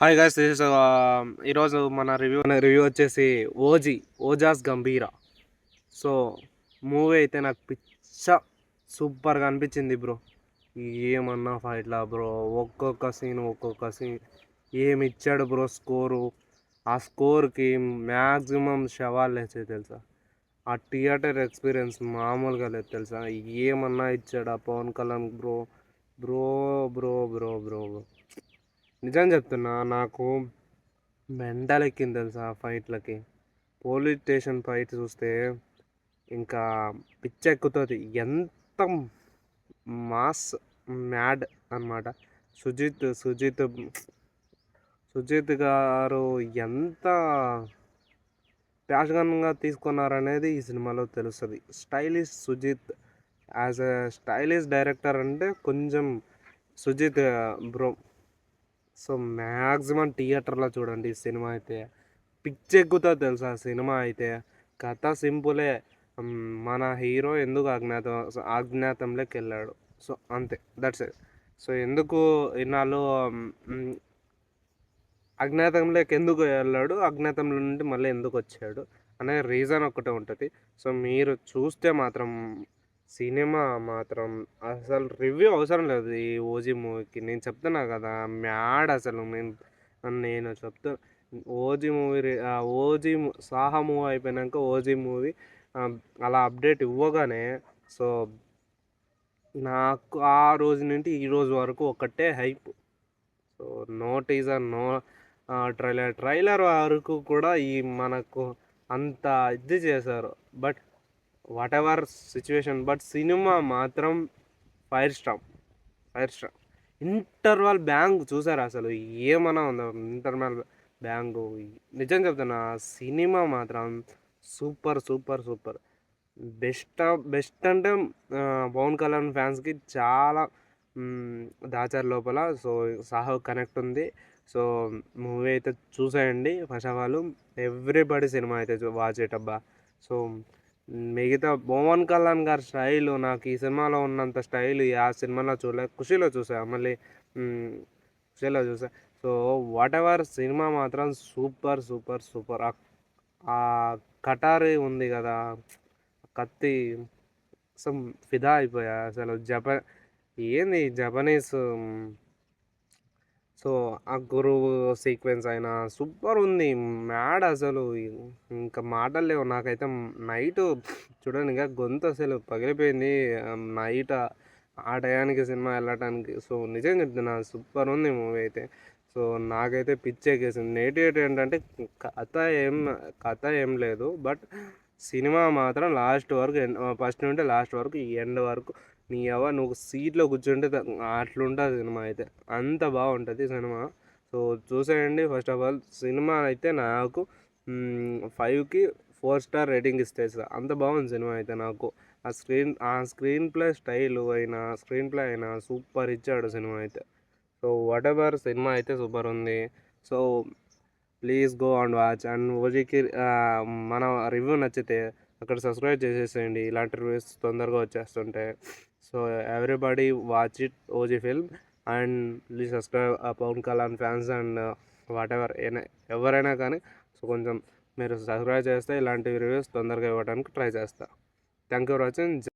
Hi guys, ఈరోజు మన review వచ్చేసి ఓజాస్ గంభీర. సో మూవీ అయితే నాకు సూపర్గా అనిపించింది బ్రో. ఏమన్నా ఫైట్లా బ్రో, ఒక్కొక్క సీన్ ఏమి ఇచ్చాడు బ్రో స్కోరు. ఆ స్కోర్కి మ్యాక్సిమం శవాలు లేచాయి తెలుసా. ఆ థియేటర్ ఎక్స్పీరియన్స్ మామూలుగా లేదు తెలుసా. ఏమన్నా ఇచ్చాడు ఆ Pawan Kalyan bro. Bro bro bro bro bro నిజం చెప్తున్నా, నాకు మెంటల్ ఎక్కింది తెలుసా ఫైట్లకి. పోలీస్ స్టేషన్ ఫైట్ చూస్తే ఇంకా పిచ్చెక్కుతుంది. ఎంత మాస్ మ్యాడ్ అనమాట. సుజిత్ గారు ఎంత ప్యాషన్గా తీసుకున్నారనేది ఈ సినిమాలో తెలుస్తుంది. Stylish Sujeeth, as a stylish director అంటే కొంచెం సుజిత్ బ్రో. సో మ్యాక్సిమం థియేటర్లో చూడండి ఈ సినిమా అయితే. పిచ్చెక్కుతుంది తెలుసా సినిమా అయితే. కథ సింపులే. మన హీరో ఎందుకు అజ్ఞాతంలోకి వెళ్ళాడు. సో అంతే, దట్స్ ఇట్. సో ఎందుకు ఇన్నాళ్ళు అజ్ఞాతంలోకి ఎందుకు వెళ్ళాడు, అజ్ఞాతంలో నుండి మళ్ళీ ఎందుకు వచ్చాడు అనే రీజన్ ఒకటే ఉంటుంది. సో మీరు చూస్తే మాత్రం సినిమా మాత్రం అసలు రివ్యూ అవసరం లేదు. ఈ ఓజీ మూవీకి నేను చెప్తున్నా కదా, మ్యాడ్ అసలు. నేను చెప్తా, ఓజీ సాహా మూవీ అయిపోయినాక ఓజీ మూవీ అలా అప్డేట్ ఇవ్వగానే, సో నాకు ఆ రోజు నుండి ఈ రోజు వరకు ఒకటే hype. So no teaser, no trailer వరకు కూడా ఈ మనకు అంత ఇది చేశారు. But whatever situation, but సినిమా మాత్రం ఫైర్ స్టామ్. ఇంటర్వల్ బ్యాంగ్ చూసారా అసలు? ఏమన్నా ఉందా ఇంటర్వల్ బ్యాంగ్? నిజం చెప్తున్నా, సినిమా మాత్రం సూపర్. బెస్ట్ అంటే పవన్ కళ్యాణ్ ఫ్యాన్స్కి చాలా దాచారు లోపల. సో సాహో కనెక్ట్ ఉంది. సో మూవీ అయితే చూసేయండి. First of all everybody cinema అయితే వాచేటబ్బా. సో మిగతా పవన్ కళ్యాణ్ గారి స్టైల్ నాకు ఈ సినిమాలో ఉన్నంత స్టైల్ ఆ సినిమాలో చూడలే. ఖుషీలో చూసా, మళ్ళీ ఖుషీలో చూసా. సో వాట్ ఎవర్ సినిమా మాత్రం సూపర్. ఆ కటారీ ఉంది కదా, కత్తి, అసలు ఫిదా అయిపోయా అసలు. ఏంది జపనీస్. సో ఆ గురువు సీక్వెన్స్ అయినా సూపర్ ఉంది, మ్యాడ్ అసలు. ఇంకా మాటలు లేవు నాకైతే. నైట్ చూడండి, ఇంకా గొంతు అసలు పగిలిపోయింది నైట్ ఆ టయానికి సినిమా వెళ్ళటానికి. సో నిజం చెప్తున్నా, సూపర్ ఉంది మూవీ అయితే. సో నాకైతే పిచ్చెక్కేసింది. నెగిటివ్ ఏంటంటే కథ ఏం లేదు, బట్ సినిమా మాత్రం లాస్ట్ వరకు, ఫస్ట్ నుండి లాస్ట్ వరకు, ఎండ్ వరకు నువ్వు సీట్లో కూర్చుంటే అట్లుంటుంది సినిమా అయితే. అంత బాగుంటుంది సినిమా. సో చూసేయండి. ఫస్ట్ ఆఫ్ ఆల్ సినిమా అయితే నాకు 5కి 4 స్టార్ రేటింగ్ ఇస్తే అంత బాగుంది సినిమా అయితే నాకు. ఆ స్క్రీన్ ప్లే అయినా సూపర్ ఇచ్చాడు సినిమా అయితే. సో వాట్ ఎవర్ సినిమా అయితే సూపర్ ఉంది. So please go and watch. And ఓజీకి మన రివ్యూ నచ్చితే అక్కడ సబ్స్క్రైబ్ చేసేసేయండి. ఇలాంటి రివ్యూస్ తొందరగా వచ్చేస్తుంటాయి. So everybody watch it, OG film. And please subscribe Pawan Kalyan fans and whatever ఎవరైనా కానీ. సో కొంచెం మీరు సబ్స్క్రైబ్ చేస్తే ఇలాంటి రివ్యూస్ తొందరగా ఇవ్వడానికి ట్రై చేస్తా. Thank you for watching.